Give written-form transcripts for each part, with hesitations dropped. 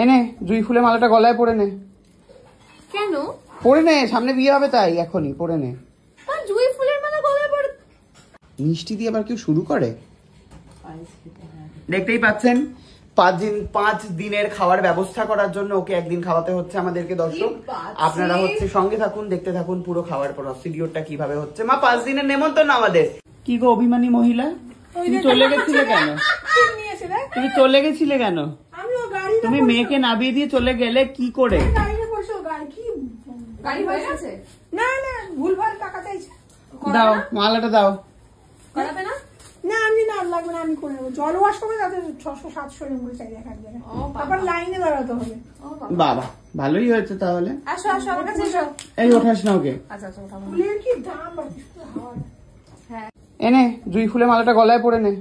এনে জুঁই ফুলে মালাটা গলায় পরে নে। কেন পরে নে, সামনে বিয়ে হবে তাই এখনই পরে নে। জুঁই ফুলের মালা গলায় পরে মিষ্টি দিয়ে আবার কেউ শুরু করে? দেখতেই পাচ্ছেন 5 দিনের খাওয়ার ব্যবস্থা করার জন্য ওকে একদিন খাওয়াতে হচ্ছে আমাদেরকে। দর্শক আপনারা হচ্ছে সঙ্গে থাকুন, দেখতে থাকুন পুরো খাওয়ার প্রসিডিওরটা কিভাবে হচ্ছে। মা 5 দিনের নেমন্তন্ন আমাদের। কি গো অভিমানী মহিলা, তুমি চলে গেছিলে কেন? তুমি চলে গেছিলে কেন? তুমি মেয়েকে নামিয়ে দিয়ে চলে গেলে কি করে? দাও মালাটা দাও। না আমি না লাগবে না, আমি করে নেবো। জল ওয়াশ করবে তাতে 600-700 এমএল চাই এক জায়গায়, তারপর লাইনে দাঁড়াতে হবে। বাবা ভালোই হয়েছে তাহলে। আসো আসো আমার কাছে এসো। এই ওঠাস না ওকে। আচ্ছা আচ্ছা ওঠাবো। ফুলের কি দাম বাড়ছে। হ্যাঁ এনে জুঁই ফুলে মালাটা গলায় পরে নে।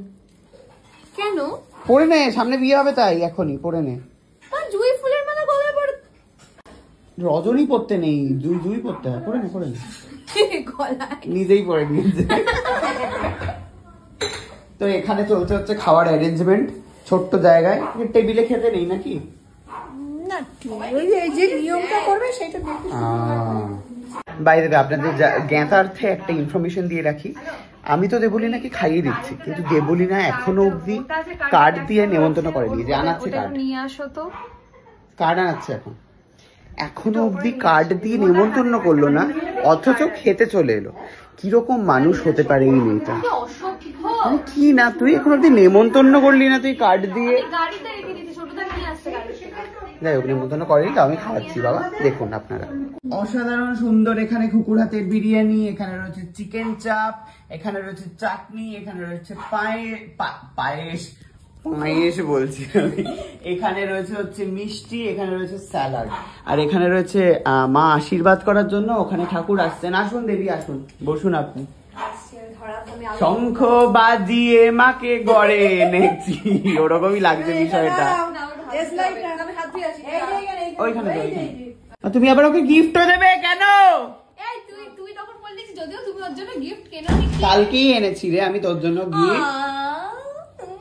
কেন পরে নে, সামনে বিয়ে হবে তাই এখনই পরে নে। জুঁই ফুলের মালা গলায় পরে রজনী পড়তে নেই, জুঁই পড়তে হয়। পরে নে পরে নে। গলায় নিজেই পরে নিয়েছে। তো এখানে চলছে হচ্ছে খাওয়ার অ্যারেঞ্জমেন্ট ছোট্ট জায়গায়। টেবিলে খেতে নেই নাকি? না ওই যে নিয়মটা করবে সেটা দেখে। বাইরে আপনাদের জ্ঞাতার্থে একটা ইনফরমেশন দিয়ে রাখি, আমি তো দেবলি নাকি খাইয়ে দিচ্ছি, কিন্তু দেবলি না এখনো অব্দি কার্ড দিয়ে নেমন্তন্ন করেনি। যে আনাচ্ছে কার্ড, নিয়ে আসো তো। কার্ড আনাচ্ছে এখনো অব্দি কার্ড দিয়ে নেমন্তন্ন করলো না, অথচ খেতে চলে এলো। কিরকম মানুষ হতে পারে এই মেয়েটা? কি না তুই এখন অব্দি নেমন্তন্ন করলি না, তুই কার্ড দিয়ে। যাই হোক নেমন্তন্ন করেনি, তো আমি খাওয়াচ্ছি বাবা। দেখুন আপনারা অসাধারণ সুন্দর এখানে কুকুর হাতের বিরিয়ানি, এখানে রয়েছে চিকেন চাপ, এখানে রয়েছে চাটনি, এখানে রয়েছে পায়েস বলছি আমি, এখানে রয়েছে হচ্ছে মিষ্টি, এখানে রয়েছে স্যালাড, আর এখানে রয়েছে মা আশীর্বাদ করার জন্য ওখানে ঠাকুর আসছেন। আসুন দেবী আসুন, বসুন আপনি। শঙ্খ বাজিয়ে মাকে গড়ে এনেছি, ওরকমই লাগছে বিষয়টা। ওইখানে তুমি আবার ওকে গিফটও দেবে কেন? কালকেই এনেছি রে আমি তোর জন্য গিফট।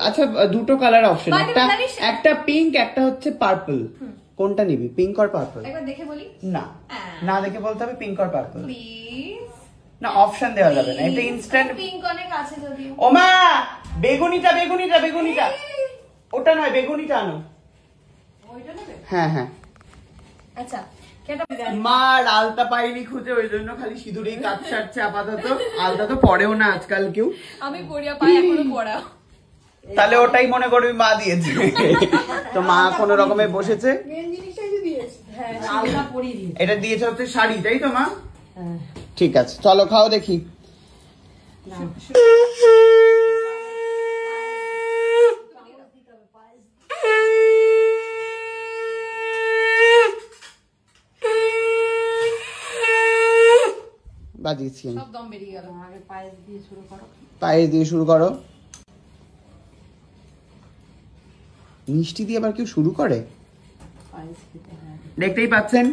আচ্ছা দুটো কালার অপশন, একটা পিঙ্ক একটা হচ্ছে পার্পল, কোনটা নিবি? পিঙ্ক আর পার্পল? দেখে বলি। না না দেখে বলতে হবে পিঙ্ক আর পার্পল। না অপশন দেওয়া যাবে না, এটা ইনস্ট্যান্ট। পিঙ্ক অনেক আছে যদি। ওমা বেগুনিটা বেগুনিটা বেগুনিটা, ওটা নয় বেগুনিটা আনো। ওইটা নেবে? হ্যাঁ হ্যাঁ আচ্ছা। মা আলতা পাইনি খুঁজে, ওই জন্য খালি সিঁদুরেই কাজ সারছে আপাতত। আলতা তো পরেও না আজকাল কেউ। আমি পড়িয়া পাই এখনো পড়া। তাহলে ওটাই মনে করবি মা দিয়েছে। তো মা কোনো রকমে বসেছে। এটা দিয়েছে হচ্ছে শাড়ি, তাই তো মা? ঠিক আছে চলো খাও দেখি। বাজিয়েছি আমি। সব দম বেরিয়ে গেল। আগে পায়েস দিয়ে শুরু করো। পায়েস দিয়ে শুরু করো। মিষ্টি দিয়ে আবার কেউ শুরু করে? দেখতেই পাচ্ছেন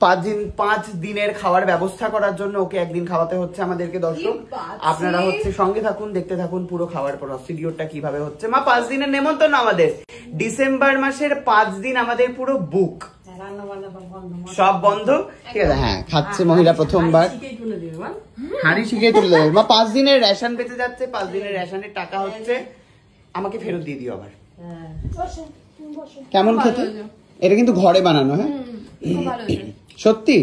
5 দিনের খাওয়ার ব্যবস্থা করার জন্য ওকে একদিন খাওয়াতে হচ্ছে আমাদেরকে। দর্শক আপনারা হচ্ছে সঙ্গে থাকুন, দেখতে থাকুন পুরো খাওয়ার প্রসিডিওরটা কিভাবে হচ্ছে। মা 5 দিনের নেমন্তন্ন আমাদের। ডিসেম্বর মাসের 5 দিন আমাদের পুরো বুক, সব বন্ধ। ঠিক আছে হ্যাঁ, খাচ্ছে মহিলা প্রথমবার। হাঁড়ি শিখিয়ে তুলে দেবে মা। 5 দিনের রেশন বেঁচে যাচ্ছে, 5 দিনের রেশনের টাকা হচ্ছে আমাকে ফেরত দিয়ে দিও আবার। কেমন খেতে? এটা কিন্তু ঘরে বানানো। হ্যাঁ সত্যি।